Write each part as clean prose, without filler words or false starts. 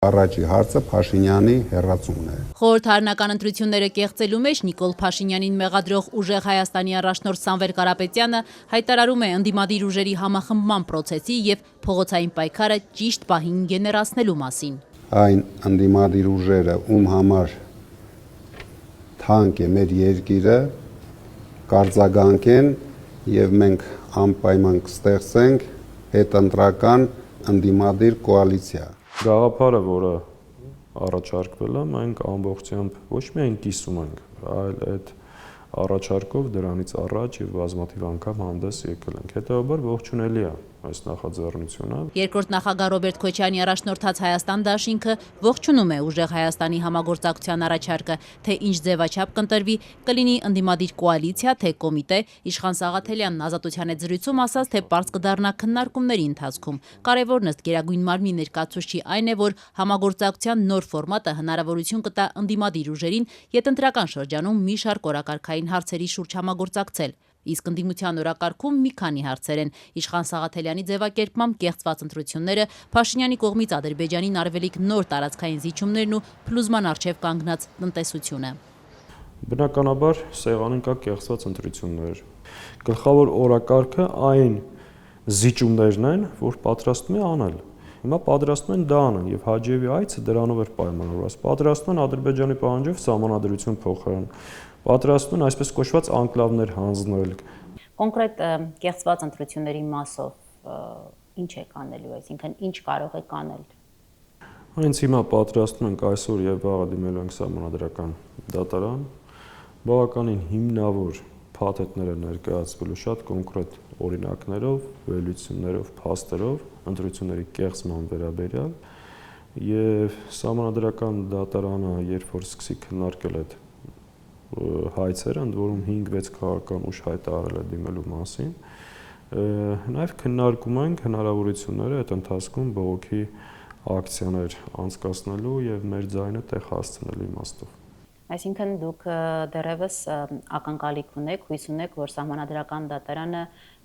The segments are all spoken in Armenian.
Առաջի հարցը Փաշինյանի հեռացումն է։ Խորհրդարանական ընտրությունները կեղծելու մեջ Նիկոլ Փաշինյանին մեղադրող Ուժեղ Հայաստանի առաջնորդ Սամվել Կարապետյանը հայտարարում է ընդդիմադիր ուժերի համախմբման process-ի եւ փողոցային պայքարը ճիշտ պահին գեներացնելու մասին։ Այն ընդդիմադիր ուժերը, ում համար թանկ է մեր երկիրը, կարձագանքեն եւ մենք անպայման կստեղծենք հետընտրական ընդդիմադիր կոալիցիա։ Գաղափարը, որը առաջարկվել է, մենք ամբողջությամբ ոչ միայն կիսում ենք, այլ այդ առաջարկով դրանից առաջ եւ բազմաթիվ անգամ հանդես եկել ենք։ Հետեւաբար ողջունելի է այս նախաձեռնությունը։ Երկրորդ նախագահ Ռոբերտ Քոչյանի առաջնորդած Հայաստան դաշինքը ողջունում է Ուժեղ Հայաստանի համագործակցության առաջարկը, թե ինչ ձևաչափ կընտրվի, կլինի ընդդիմադիր կոալիցիա, թե կոմիտե, Իշխան Սաղաթելյանն Ազատության հետ զրույցում ասաց, թե պարզ կդառնա քննարկումների ընթացքում։ Կարևորն ըստ Գերագույն մարմնի ներկայացուցչի այն է, որ համագործակցության նոր ֆորմատը հնարավորություն կտա ընդդիմադիր ուժերին ետընտրական շրջանում մի շարք օրակարգային հարցերի շուրջ համագործակցել։ Իսկ ընդդիմության օրակարգում մի քանի հարցեր են։ Իշխան Սաղաթելյանի ձևակերպմամբ կեղծված ընտրությունները, Փաշինյանի կողմից Ադրբեջանին արվելիք նոր տարածքային զիջումներն ու փլուզման առջև կանգնած տնտեսությունը։ Բնականաբար սեղանին կա կեղծված ընտրություններ։ Գլխավոր օրակարգը այն զիջումներն են, որ պատրաստվում է անել։ Հիմա պատրաստում են դա անեն եւ Հաջիևի այցը դրանով էր պայմանավորված։ Պատրաստում են Ադրբեջանի պահանջով սահմանադրություն փոխարեն։ Պատրաստում են այսպես կոչված անկլավներ հանձնել։ Կոնկրետ կեղծված ընտրությունների մասով ինչ է կանելու, այսինքն ինչ կարող է կանել։ Հենց հիմա պատրաստում ենք այսօր եւ վաղը դիմելու ենք սահմանադրական դատարան, բավականին հիմնավոր փաթեթները ներկայացվելու շատ կոնկրետ օրինակներով, վերլուծություններով, փաստերով, ընտրությունների կեղծման վերաբերյալ եւ սահմանադրական դատարանը, երբ որ սկսի քննարկել այդ հայցերը, ընդ որում 5-6 քաղաքական ուժ հայտարարել է դիմելու մասին, նաեւ քննարկում ենք հնարավորությունները այդ ընթացքում բողոքի ակցիաներ անցկացնելու եւ մեր ձայնը տեղ հասցնելու իմաստով։ Այսինքն դուք դեռևս ակնկալիք ունեք, հույս ունեք, որ սահմանադրական դատարանը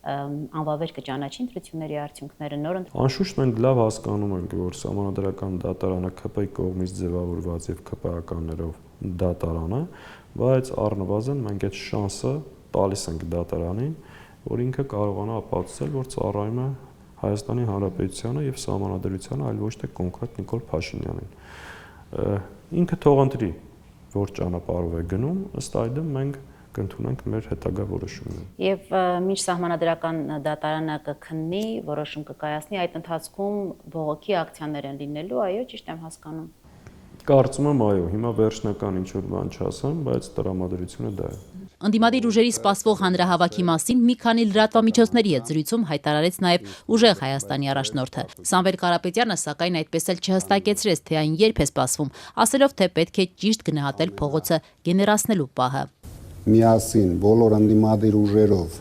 անվավեր կճանաչի ընտրությունների արդյունքները նոր։ Անշուշտ մենք լավ հասկանում ենք, որ սահմանադրական դատարանը ԿՊ-ի կողմից ձևավորված եւ ԿՊ-ականներով դատարան է, բայց առնվազն մենք այդ շանսը տալիս ենք դատարանին, որ ինքը կարողանա ապացուցել, որ ծառայում է Հայաստանի Հանրապետությանը եւ սահմանադրությանը, այլ ոչ թե կոնկրետ Նիկոլ Փաշինյանին։ Ինքը թողընտրի, որ ճանապարհով է գնում, ըստ այդմ մենք կընդունենք մեր հետագա որոշումները։ Եվ մինչ սահմանադրական դատարանը կքննի, որոշում կկայացնի, այդ ընթացքում բողոքի ակցիաներ են լինելու, այո, ճիշտ եմ հասկանում։ Կարծում եմ, այո, հիմա վերջնական ինչ որ բան չասեմ, բայց տրամադրությունը դա է։ Ընդդիմադիր ուժերի սպասվող հանրահավաքի մասին մի քանի լրատվամիջոցների հետ զրույցում հայտարարեց նաև Ուժեղ Հայաստանի առաջնորդը։ Սամվել Կարապետյանը սակայն այդպես էլ չհստակեցրեց, թե այն երբ է սպասվում, ասելով, թե պետք է ճիշտ գնահատել փողոցը գեներացնելու պահը։ Միասին բոլոր ընդդիմադիր ուժերով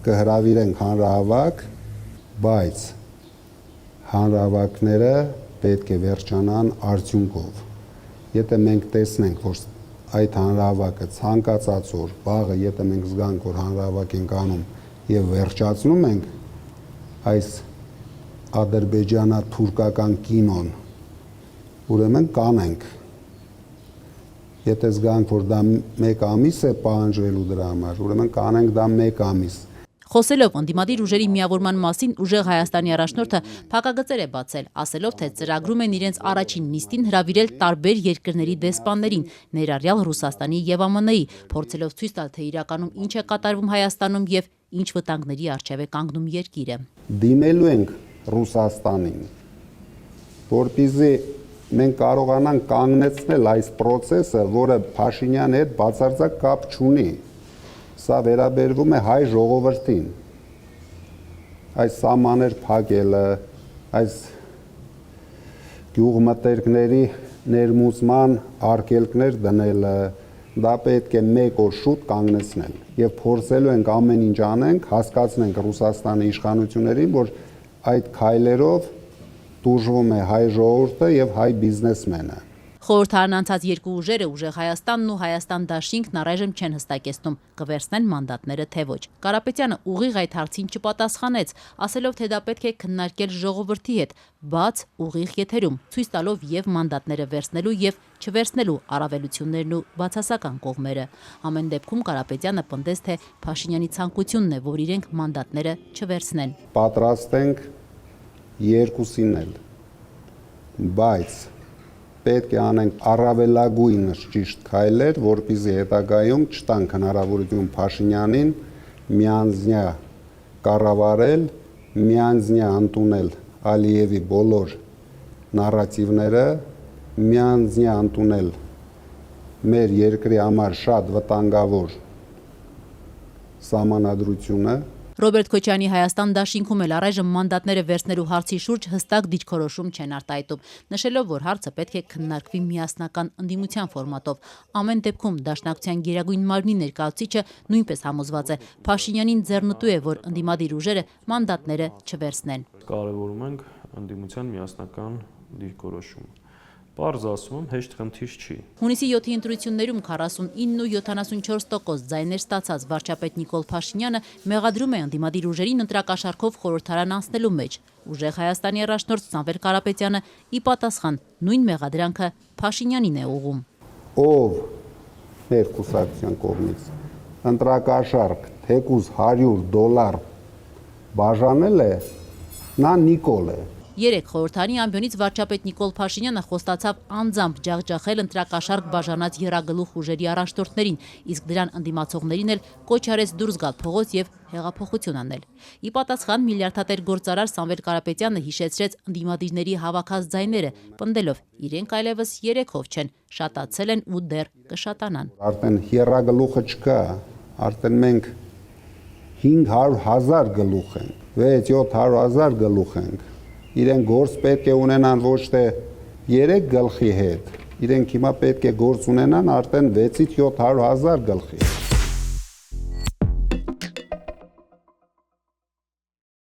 կհրավիրենք հանրահավաք, բայց հանրահավաքները պետք է վերջանան արդյունքով։ Եթե մենք տեսնենք, որ այդ հանրահավաքը ցանկացած օր, վաղը, եթե մենք զգանք, որ հանրահավաք ենք անում եւ վերջացնում ենք այս ադրբեջանա-թուրքական կինոն, ուրեմն կանենք։ Եթե զգանք, որ դա 1 ամիս է պահանջվելու դրա համար, ուրեմն կանենք դա 1 ամիս։ Խոսելով ընդդիմադիր ուժերի միավորման մասին, Ուժեղ Հայաստանի առաջնորդը փակագծեր է բացել, ասելով, թե ծրագրում են իրենց առաջին նիստին հրավիրել տարբեր երկրների դեսպաններին, ներառյալ Ռուսաստանի եւ ԱՄՆ-ի, փորձելով ցույց տալ, թե իրականում ինչ է կատարվում Հայաստանում եւ ինչ վտանգների առջեւ է կանգնում երկիրը։ Դիմելու ենք Ռուսաստանին, որպեսզի մենք կարողանանք կանգնեցնել այս process-ը, որը Փաշինյանի հետ բացարձակ կապ չունի։ Սա վերաբերվում է հայ ժողովրդին։ Այս սահմաններ փակելը, այս գյուղմտերքների ներմուծման արգելքներ դնելը, դա պետք է 1 օր շուտ կանգնեցնել։ Եվ փորձելու ենք ամեն ինչ անենք, հասկացնենք Ռուսաստանի իշխանություններին, որ այդ քայլերով տուժվում է հայ ժողովուրդը եւ հայ բիզնեսմենը։ Խորհրդարան անցած երկու ուժերը Ուժեղ Հայաստանն ու Հայաստան դաշինքն առայժմ չեն հստակեցնում կվերցնեն մանդատները թե ոչ։ Կարապետյանը ուղիղ այդ հարցին չպատասխանեց, ասելով, թե դա պետք է քննարկել ժողովրդի հետ, բաց ուղիղ եթերում, ցույց տալով եւ մանդատները վերցնելու եւ չվերցնելու առավելություններն ու բացասական կողմերը։ Ամեն դեպքում Կարապետյանը պնդեց, թե Փաշինյանի ցանկությունն է, որ իրենք մանդատները չվերցնեն։ Պատրաստ ենք երկուսին էլ, բայց պետք է անենք առավելագույնս ճիշտ քայլեր, որպեսզի հետագայում չտանք հնարավորություն Փաշինյանին միանձնյա կառավարել, միանձնյա ընդունել Ալիևի բոլոր նարատիվները, միանձնյա ընդունել մեր երկրի համար շատ վտանգավոր սահմանադրությունը։ Ռոբերտ Քոչյանի Հայաստան դաշինքում էլ առայժմ մանդատները վերցնելու հարցի շուրջ հստակ դիրքորոշում չեն արտահայտում, նշելով, որ հարցը պետք է քննարկվի միասնական ընդդիմության ֆորմատով։ Ամեն դեպքում Դաշնակցության գերագույն մարմնի ներկայացուցիչը նույնպես համոզված է, Փաշինյանին ձեռնտու է, որ ընդդիմադիր ուժերը մանդատները չվերցնեն։ Կարևորում ենք ընդդիմության միասնական դիրքորոշումը։ Պարզ ասում եմ, հեշտ խնդիր չի։ Հունիսի 7-ի ընտրություններում 49-74% ձայներ ստացած վարչապետ Նիկոլ Փաշինյանը մեղադրում է ընդդիմադիր ուժերին ընտրակաշառքով խորհրդարան անցնելու մեջ։ Ուժեղ Հայաստանի առաջնորդ Սամվել Կարապետյանը ի պատասխան նույն մեղադրանքը Փաշինյանին է ուղղում։ Ով մեր կուսակցության կողմից ընտրակաշառք թեկուզ $100 բաժանել է, նա Նիկոլ է։ Երեք խորհրդարանի ամբիոնից վարչապետ Նիկոլ Փաշինյանը խոստացավ անձամբ ջախջախել ընտրակաշառք բաժանած եռագլուխ ուժերի առաջնորդներին, իսկ դրան ընդդիմացողներին էլ կոչ արեց դուրս գալ փողոց եւ հեղափոխություն անել։ Ի պատասխան միլիարդատեր գործարար Սամվել Կարապետյանը հիշեցրեց ընդդիմադիրների հավաքած ձայները, պնդելով իրենք այլևս երեքով չեն, շատացել են ու դեռ կշատանան։ Արդեն եռագլուխը չկա, արդեն մենք 500,000 գլուխ ենք, 600,000 գլուխ ենք։ Իրենք գործ պետք է ունենան ոչ թե 3 գլխի հետ, իրենք հիմա պետք է գործ ունենան արդեն 600,000 գլխի։